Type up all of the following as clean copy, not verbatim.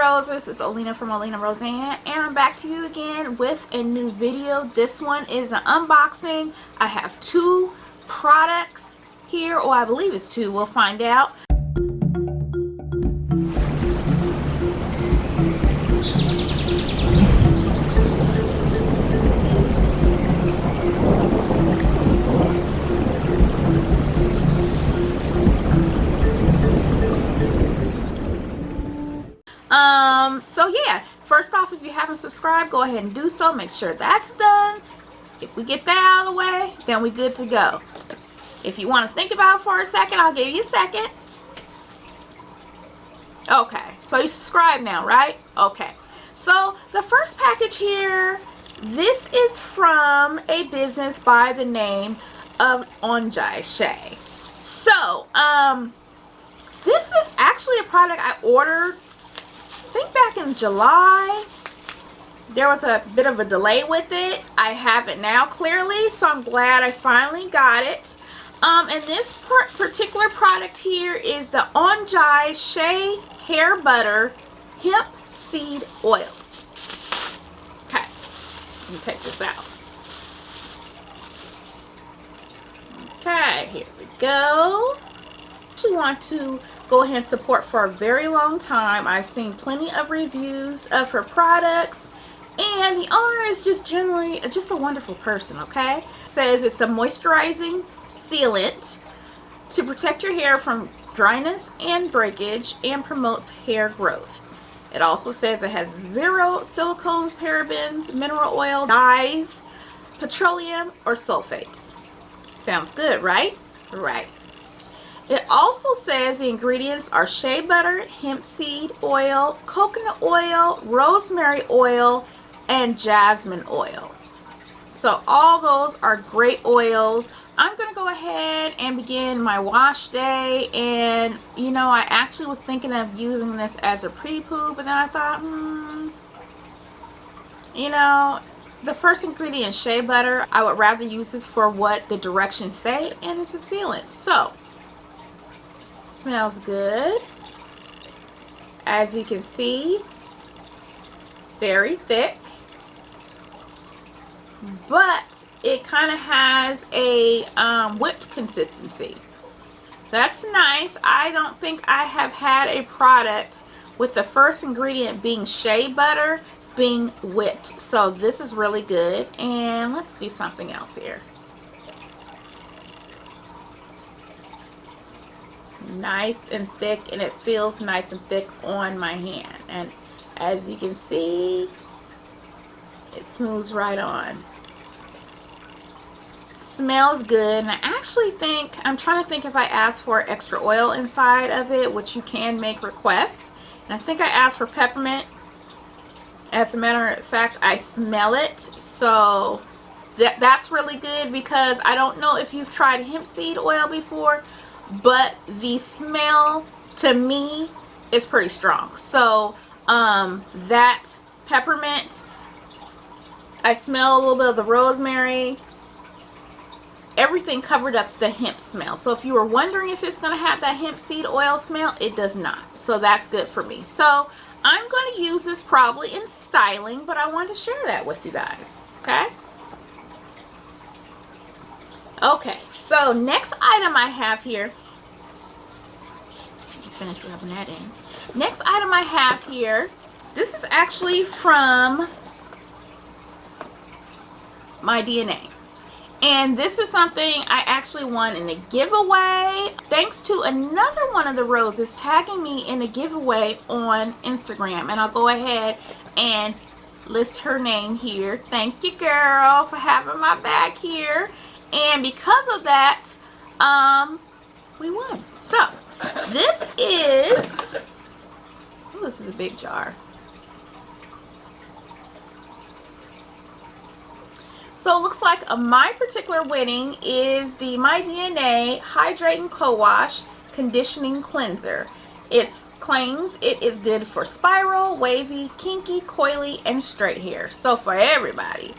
Roses, it's Olina from Olina Roseanne, and I'm back to you again with a new video. This one is an unboxing. I have two products here, or I believe it's two, we'll find out. So yeah, first off, if you haven't subscribed, go ahead and do so. Make sure that's done. If we get that out of the way, then we're good to go. If you want to think about it for a second, I'll give you a second. Okay, so you subscribe now, right? Okay, so the first package here, this is from a business by the name of Shea. So, this is actually a product I ordered, I think back in July. There was a bit of a delay with it. I have it now clearly, so I'm glad I finally got it. And this particular product here is the Shea Hair Butter Hemp Seed Oil. Okay, let me take this out. Okay, here we go. You want to go ahead and support for a very long time. I've seen plenty of reviews of her products, and the owner is just generally just a wonderful person. Okay, it says it's a moisturizing sealant to protect your hair from dryness and breakage and promotes hair growth. It also says it has zero silicones, parabens, mineral oil, dyes, petroleum, or sulfates. Sounds good, right? Right. It also says the ingredients are shea butter, hemp seed oil, coconut oil, rosemary oil, and jasmine oil. So all those are great oils. I'm going to go ahead and begin my wash day, and you know, I actually was thinking of using this as a pre-poo, but then I thought, you know, the first ingredient, shea butter, I would rather use this for what the directions say, and it's a sealant. So smells good. As you can see, very thick, but it kind of has a whipped consistency. That's nice. I don't think I have had a product with the first ingredient being shea butter being whipped, so this is really good. And let's do something else here. Nice and thick, and it feels nice and thick on my hand, and as you can see, it smooths right on. Smells good, and I actually think, I'm trying to think if I asked for extra oil inside of it, which you can make requests, and I think I asked for peppermint. As a matter of fact, I smell it, so that's really good, because I don't know if you've tried hemp seed oil before, but the smell to me is pretty strong. So that peppermint, I smell a little bit of the rosemary, everything covered up the hemp smell. So if you were wondering if it's going to have that hemp seed oil smell, it does not. So that's good for me. So I'm going to use this probably in styling, but I wanted to share that with you guys. Okay. Okay, so next item I have here, finish rubbing that in. Next item I have here, this is actually from My DNA, and this is something I actually won in a giveaway thanks to another one of the roses tagging me in a giveaway on Instagram, and I'll go ahead and list her name here. Thank you, girl, for having my back here. And because of that, we won. So this is, oh, this is a big jar. So it looks like my particular winning is the My DNA Hydrating Co-Wash Conditioning Cleanser. It claims it is good for spiral, wavy, kinky, coily, and straight hair. So for everybody.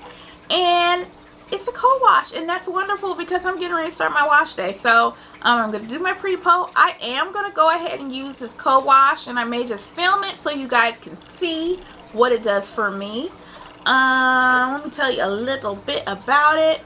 And it's a co-wash, and that's wonderful because I'm getting ready to start my wash day. So I'm going to do my pre-po. I am going to go ahead and use this co-wash, and I may just film it so you guys can see what it does for me. Let me tell you a little bit about it.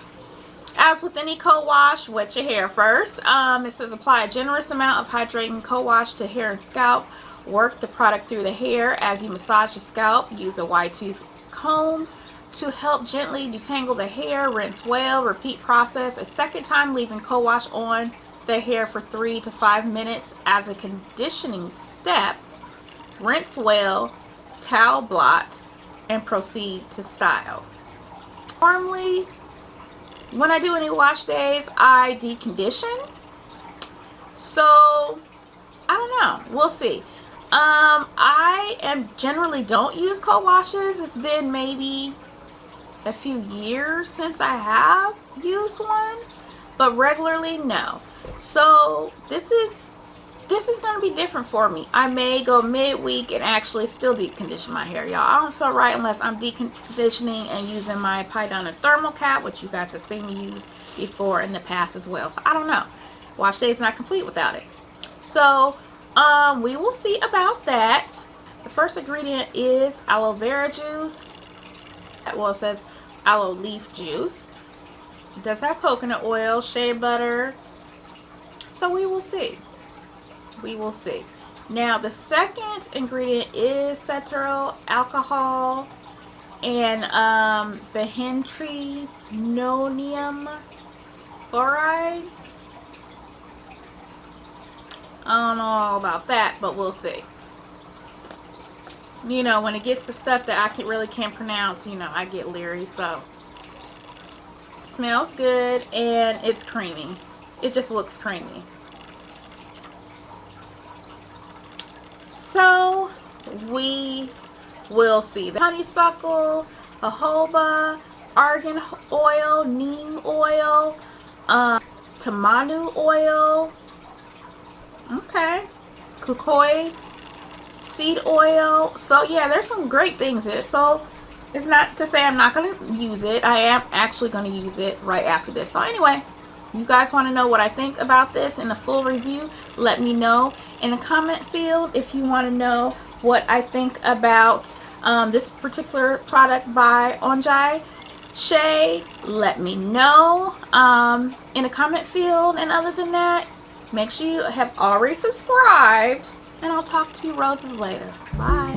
As with any co-wash, wet your hair first. It says apply a generous amount of hydrating co-wash to hair and scalp. Work the product through the hair as you massage your scalp. Use a wide tooth comb to help gently detangle the hair. Rinse well. Repeat process a second time, leaving co-wash on the hair for 3 to 5 minutes as a conditioning step. Rinse well, towel blot, and proceed to style. Normally, when I do any wash days, I decondition. So, I don't know. We'll see. I generally don't use co-washes. It's been maybe a few years since I have used one, but regularly, no. So, this is going to be different for me. I may go midweek and actually still deep condition my hair, y'all. I don't feel right unless I'm deep conditioning and using my Pidana thermal cap, which you guys have seen me use before in the past as well. So I don't know. Wash day is not complete without it. So we will see about that. The first ingredient is aloe vera juice. Well, it says aloe leaf juice. It does have coconut oil, shea butter. So we will see. We will see. Now the second ingredient is cetyl alcohol and benhentrionium chloride. I don't know all about that, but we'll see. You know, when it gets to stuff that I really can't pronounce, you know, I get leery. So it smells good and it's creamy. It just looks creamy. So we will see. The honeysuckle, jojoba, argan oil, neem oil, tamanu oil, okay, kukui seed oil. So yeah, there's some great things in it. So it's not to say I'm not going to use it. I am actually going to use it right after this. So anyway, you guys want to know what I think about this in a full review, let me know in the comment field. If you want to know what I think about this particular product by Shea, let me know in the comment field. And other than that, make sure you have already subscribed, and I'll talk to you roses later. Bye.